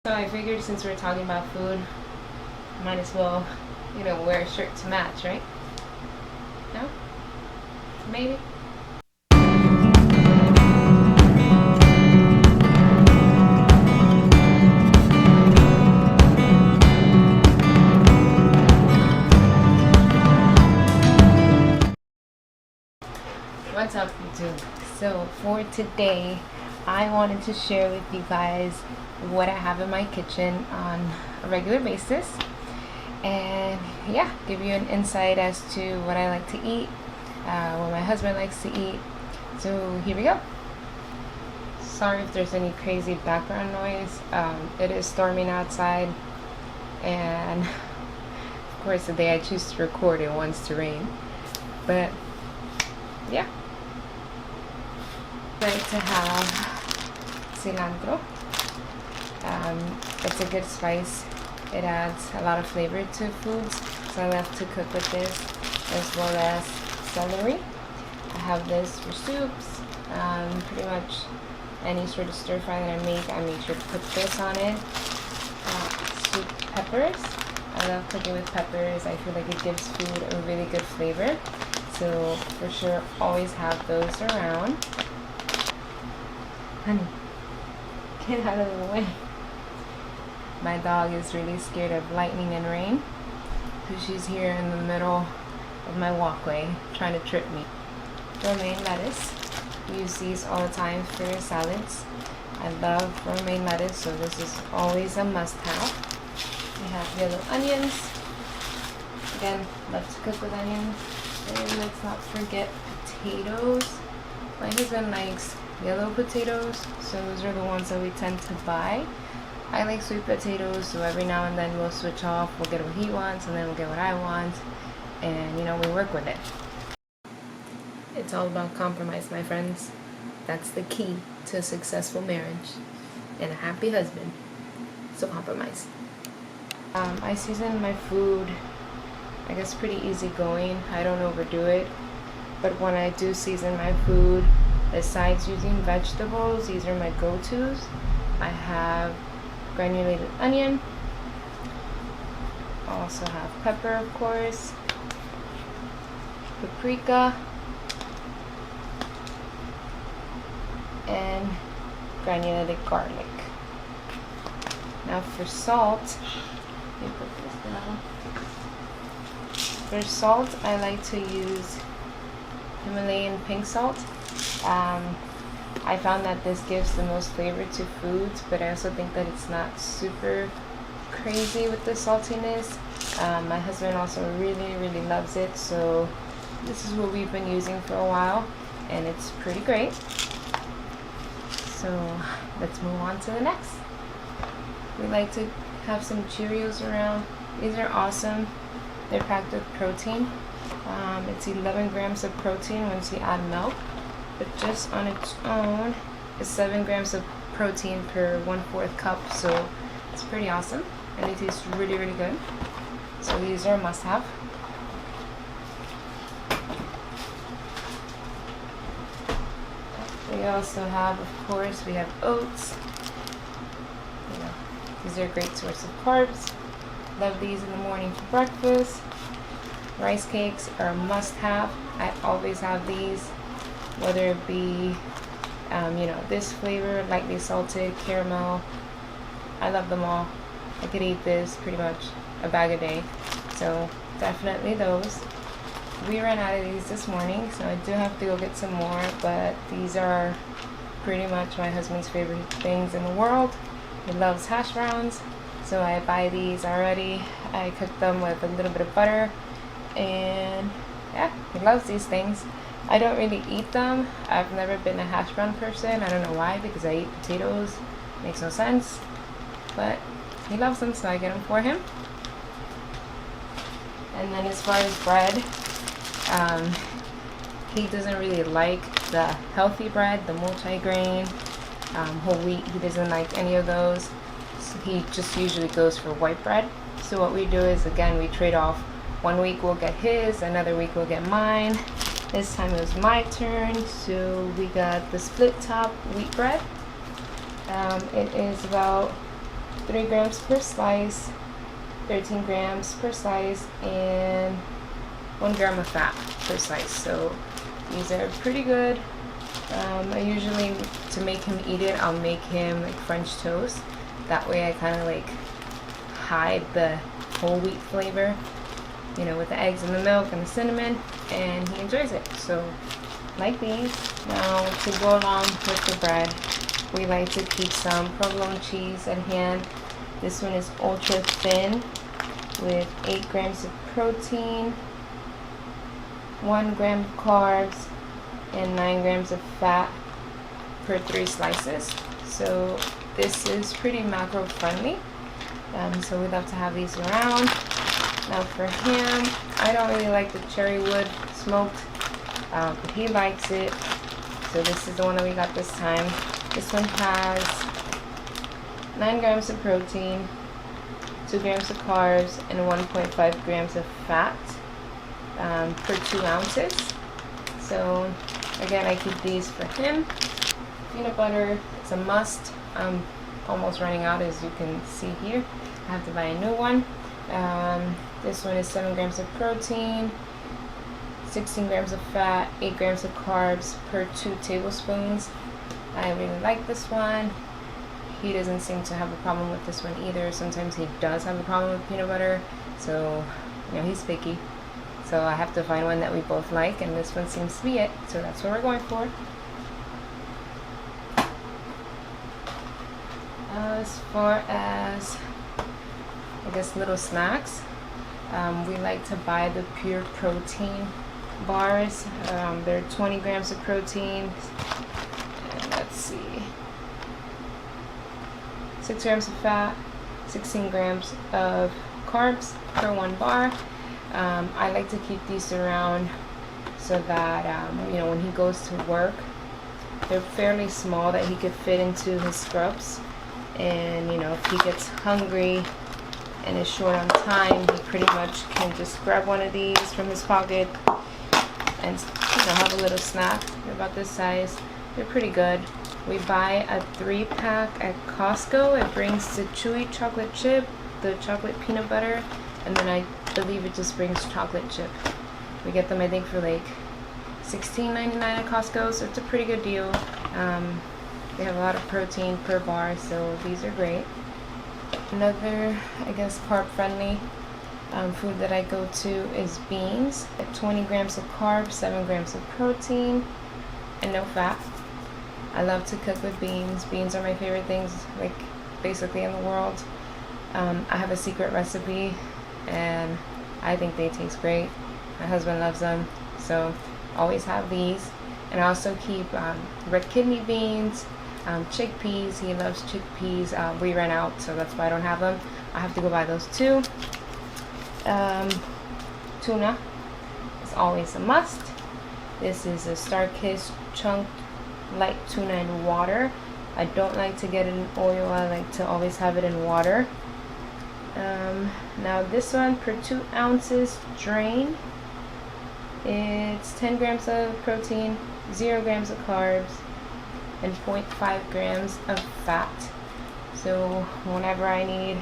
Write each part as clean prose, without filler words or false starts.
So I figured since we're talking about food, might as well, wear a shirt to match, right? No? Maybe? What's up, YouTube? So for today, I wanted to share with you guys what I have in my kitchen on a regular basis, and yeah, give you an insight as to what I like to eat, what my husband likes to eat. So here we go. Sorry if there's any crazy background noise. It is storming outside, and of course the day I choose to record it wants to rain, but yeah. I like to have cilantro. It's a good spice. It adds a lot of flavor to foods, so I love to cook with this, as well as celery. I have this for soups. Pretty much any sort of stir fry that I make sure to put this on it. Sweet peppers. I love cooking with peppers. I feel like it gives food a really good flavor, so for sure always have those around. Honey, get out of the way. My dog is really scared of lightning and rain, so she's here in the middle of my walkway trying to trip me. Romaine lettuce. Use these all the time for salads. I love romaine lettuce, so this is always a must-have. We have yellow onions. Again, love to cook with onions. And let's not forget potatoes. My husband likes yellow potatoes, so those are the ones that we tend to buy. I like sweet potatoes, so every now and then we'll switch off. We'll get what he wants, and then we'll get what I want, and we work with it. It's all about compromise, my friends. That's the key to a successful marriage and a happy husband. So compromise. I season my food, I guess, pretty easygoing. I don't overdo it, but when I do season my food, besides using vegetables, these are my go-tos. I have granulated onion. I also have pepper, of course, paprika, and granulated garlic. Now for salt, let me put this down. For salt, I like to use Himalayan pink salt. I found that this gives the most flavor to foods, but I also think that it's not super crazy with the saltiness. My husband also really loves it, so this is what we've been using for a while, and it's pretty great. So let's move on to the next. We like to have some Cheerios around. These are awesome. They're packed with protein. It's 11 grams of protein once you add milk, but just on its own is 7 grams of protein per 1/4 cup, so it's pretty awesome, and it tastes really good. So these are a must-have. We also have, of course, we have oats. These are a great source of carbs. Love these in the morning for breakfast. Rice cakes are a must-have. I always have these, whether it be, this flavor, lightly salted, caramel. I love them all. I could eat this pretty much a bag a day. So definitely those. We ran out of these this morning, so I do have to go get some more, but these are pretty much my husband's favorite things in the world. He loves hash browns, so I buy these already. I cook them with a little bit of butter, and yeah, he loves these things. I don't really eat them. I've never been a hash brown person. I don't know why, because I eat potatoes. Makes no sense, but he loves them, so I get them for him. And then as far as bread, he doesn't really like the healthy bread, the multi-grain, whole wheat. He doesn't like any of those, so he just usually goes for white bread. So what we do is, again, we trade off. One week we'll get his, another week we'll get mine. This time it was my turn, so we got the split top wheat bread. It is about 3 grams per slice, 13 grams per slice, and 1 gram of fat per slice. So these are pretty good. I usually, to make him eat it, I'll make him like French toast. That way I kind of like hide the whole wheat flavor, you know, with the eggs and the milk and the cinnamon, and he enjoys it. So like these. Now to go along with the bread, we like to keep some provolone cheese at hand. This one is ultra thin with 8 grams of protein, 1 gram of carbs, and 9 grams of fat per 3 slices. So this is pretty macro friendly. So we love to have these around. Now for him, I don't really like the cherry wood smoked, but he likes it. So this is the one that we got this time. This one has 9 grams of protein, 2 grams of carbs, and 1.5 grams of fat per 2 ounces. So again, I keep these for him. Peanut butter, it's a must. I'm almost running out, as you can see here. I have to buy a new one. This one is 7 grams of protein, 16 grams of fat, 8 grams of carbs per 2 tablespoons. I really like this one. He doesn't seem to have a problem with this one either. Sometimes he does have a problem with peanut butter, so you know, he's picky. So I have to find one that we both like, and this one seems to be it. So that's what we're going for. As far as, I guess, little snacks, we like to buy the pure protein bars. They're 20 grams of protein, and let's see, 6 grams of fat, 16 grams of carbs per 1 bar. I like to keep these around so that you know, when he goes to work, they're fairly small that he could fit into his scrubs. And you know, if he gets hungry and is short on time, he pretty much can just grab one of these from his pocket and, you know, have a little snack. They're about this size. They're pretty good. We buy a 3-pack at Costco. It brings the chewy chocolate chip, the chocolate peanut butter, and then I believe it just brings chocolate chip. We get them, I think, for like $16.99 at Costco, so it's a pretty good deal. They have a lot of protein per bar, so these are great. Another, I guess, carb-friendly food that I go to is beans. At 20 grams of carbs, 7 grams of protein, and no fat. I love to cook with beans. Beans are my favorite things, like, basically in the world. I have a secret recipe, and I think they taste great. My husband loves them, so always have these. And I also keep red kidney beans, chickpeas. He loves chickpeas. We ran out, so that's why I don't have them. I have to go buy those too. Tuna is always a must. This is a Star-Kissed chunked light tuna in water. I don't like to get it in oil. I like to always have it in water. Now this one, per 2 ounces drain, it's 10 grams of protein, 0 grams of carbs, and 0.5 grams of fat. So whenever I need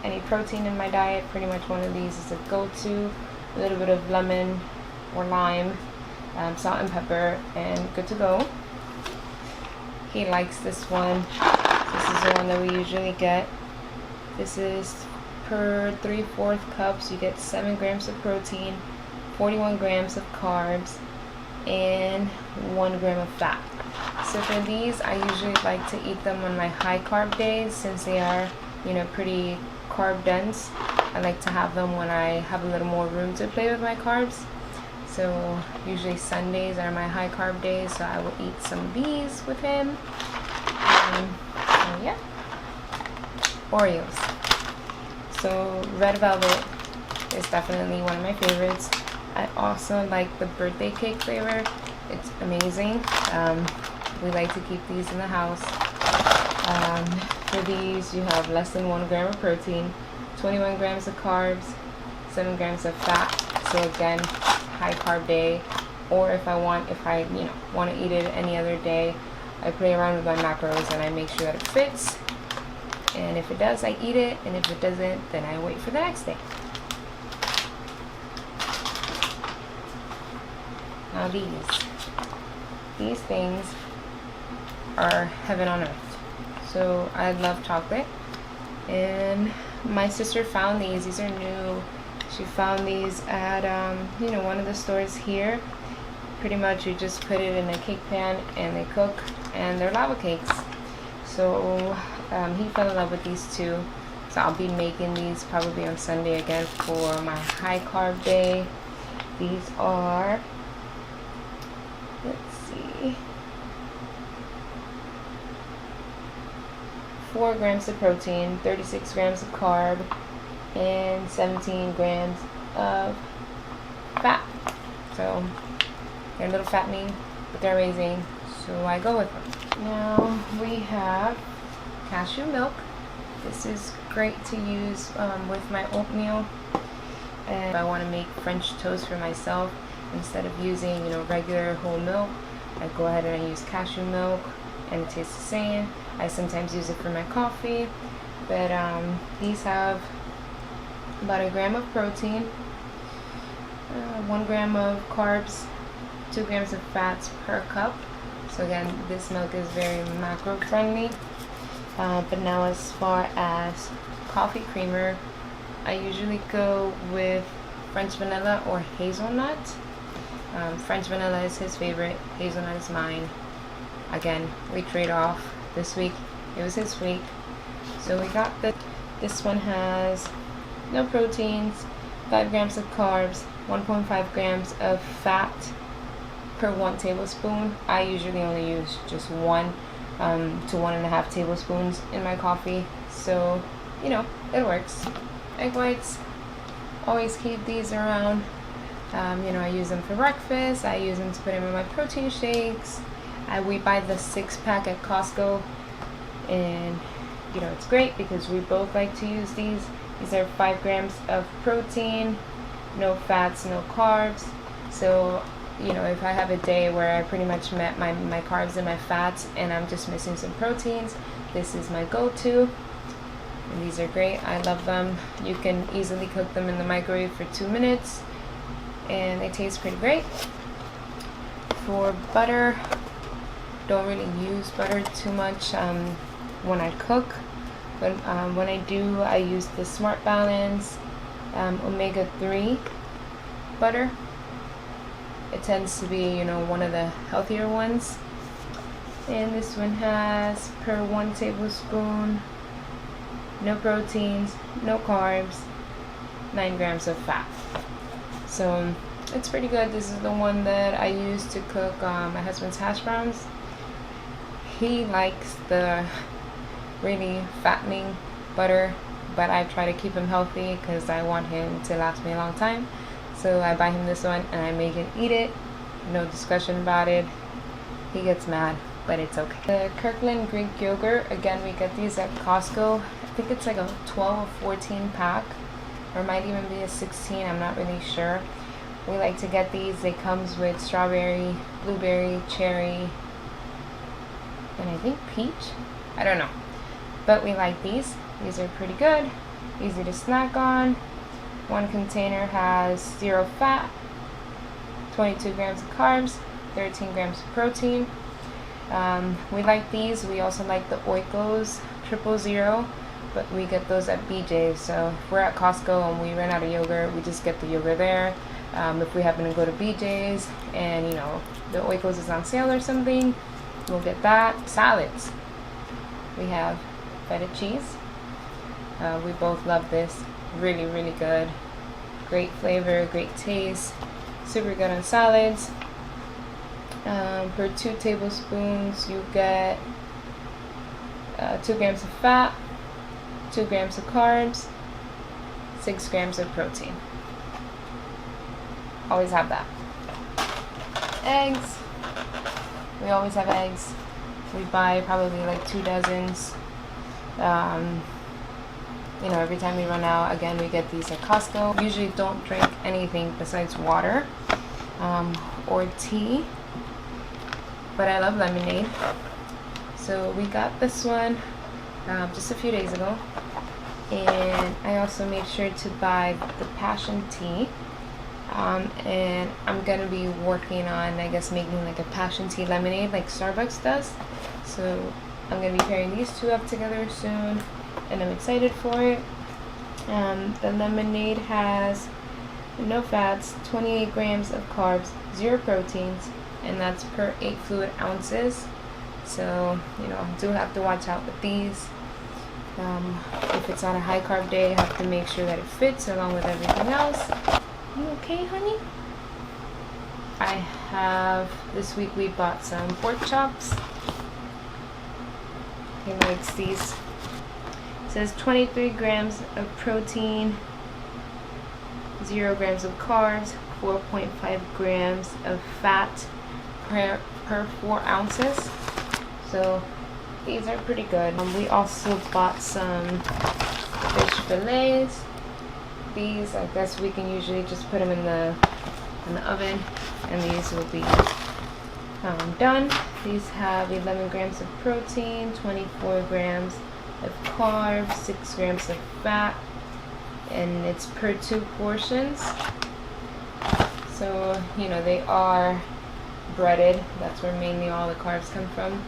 any protein in my diet, pretty much one of these is a go-to. A little bit of lemon or lime, salt and pepper, and good to go. He likes this one. This is the one that we usually get. This is per 3/4 cups. You get 7 grams of protein, 41 grams of carbs, and 1 gram of fat. So for these, I usually like to eat them on my high carb days, since they are, you know, pretty carb dense. I like to have them when I have a little more room to play with my carbs. So usually Sundays are my high carb days, so I will eat some of these with him. So yeah, Oreos. So red velvet is definitely one of my favorites. I also like the birthday cake flavor. It's amazing. We like to keep these in the house. For these, you have less than 1 gram of protein, 21 grams of carbs, 7 grams of fat. So again, high carb day, or if I want to eat it any other day, I play around with my macros and I make sure that it fits. And if it does, I eat it, and if it doesn't, then I wait for the next day. Now these things are heaven on earth. So I love chocolate, and my sister found these. These are new. She found these at one of the stores here. Pretty much you just put it in a cake pan and they cook, and they're lava cakes. So he fell in love with these too. So I'll be making these probably on Sunday again for my high carb day. These are, let's see, 4 grams of protein, 36 grams of carb, and 17 grams of fat. So they're a little fattening, but they're amazing, so I go with them. Now we have cashew milk. This is great to use with my oatmeal. And I want to make French toast for myself, instead of using regular whole milk, I go ahead and I use cashew milk, and it tastes the same. I sometimes use it for my coffee, but these have about 1 gram of protein, 1 gram of carbs, 2 grams of fats per cup. So again, this milk is very macro friendly. But now as far as coffee creamer, I usually go with French vanilla or hazelnut. French vanilla is his favorite, hazelnut is mine. Again, we trade off. This week it was his week, so we got this one has no proteins, 5 grams of carbs, 1.5 grams of fat per 1 tablespoon. I usually only use just 1 to 1.5 tablespoons in my coffee, so it works. Egg whites, always keep these around. I use them for breakfast. I use them to put in my protein shakes. We buy the 6-pack at Costco, and it's great because we both like to use these. These are 5 grams of protein, no fats, no carbs. So if I have a day where I pretty much met my carbs and my fats and I'm just missing some proteins, this is my go-to. And these are great. I love them. You can easily cook them in the microwave for 2 minutes and they taste pretty great. For butter, don't really use butter too much when I cook, but when I do, I use the Smart Balance omega-3 butter. It tends to be one of the healthier ones, and this one has per 1 tablespoon no proteins, no carbs, 9 grams of fat. So it's pretty good. This is the one that I use to cook my husband's hash browns. He likes the really fattening butter, but I try to keep him healthy because I want him to last me a long time. So I buy him this one and I make him eat it. No discussion about it. He gets mad, but it's okay. The Kirkland Greek yogurt, again, we get these at Costco. I think it's like a 12 or 14 pack, or might even be a 16, I'm not really sure. We like to get these. They comes with strawberry, blueberry, cherry, and I think peach. I don't know. But we like these. These are pretty good. Easy to snack on. One container has 0 fat, 22 grams of carbs, 13 grams of protein. We like these. We also like the Oikos 000, but we get those at BJ's. So if we're at Costco and we run out of yogurt, we just get the yogurt there. If we happen to go to BJ's and the Oikos is on sale or something, we'll get that. Salads. We have feta cheese. We both love this. Really, really good. Great flavor, great taste. Super good on salads. Per 2 tablespoons, you get 2 grams of fat, 2 grams of carbs, 6 grams of protein. Always have that. Eggs. We always have eggs. We buy probably like 2 dozens. Every time we run out, again, we get these at Costco. Usually don't drink anything besides water or tea, but I love lemonade. So we got this one just a few days ago. And I also made sure to buy the passion tea. And I'm gonna be working on, I guess, making like a passion tea lemonade like Starbucks does. So I'm gonna be pairing these two up together soon, and I'm excited for it. The lemonade has no fats, 28 grams of carbs, 0 proteins, and that's per 8 fluid ounces. So, you know, I do have to watch out with these. If it's on a high carb day, I have to make sure that it fits along with everything else. You okay, honey? I have, this week we bought some pork chops. He likes these. It says 23 grams of protein, 0 grams of carbs, 4.5 grams of fat per 4 ounces. So these are pretty good. We also bought some fish fillets. These, I guess we can usually just put them in the oven, and these will be done. These have 11 grams of protein, 24 grams of carbs, 6 grams of fat, and it's per 2 portions. So, you know, they are breaded. That's where mainly all the carbs come from.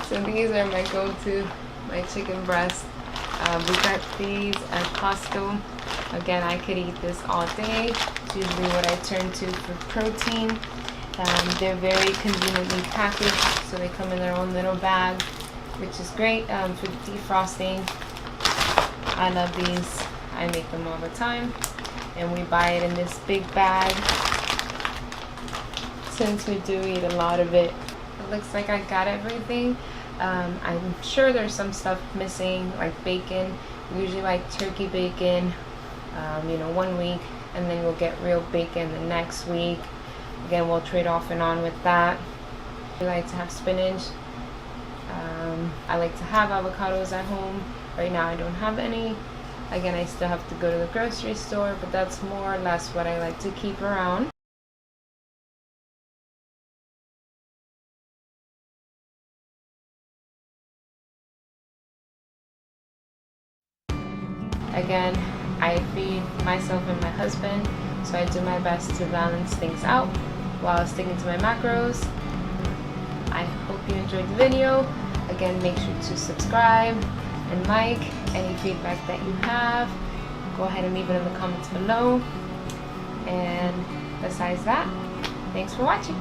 So these are my go-to, my chicken breast. We got these at Costco. Again, I could eat this all day. It's usually what I turn to for protein. They're very conveniently packaged, so they come in their own little bag, which is great for defrosting. I love these. I make them all the time, and we buy it in this big bag since we do eat a lot of it. It looks like I got everything. I'm sure there's some stuff missing, like bacon. We usually like turkey bacon, you know, 1 week, and then we'll get real bacon the next week. Again, we'll trade off and on with that. We like to have spinach. I like to have avocados at home. Right now I don't have any. Again, I still have to go to the grocery store, but that's more or less what I like to keep around. Again, I feed myself and my husband, so I do my best to balance things out while sticking to my macros. I hope you enjoyed the video. Again, make sure to subscribe and like. Any feedback that you have, go ahead and leave it in the comments below. And besides that, thanks for watching.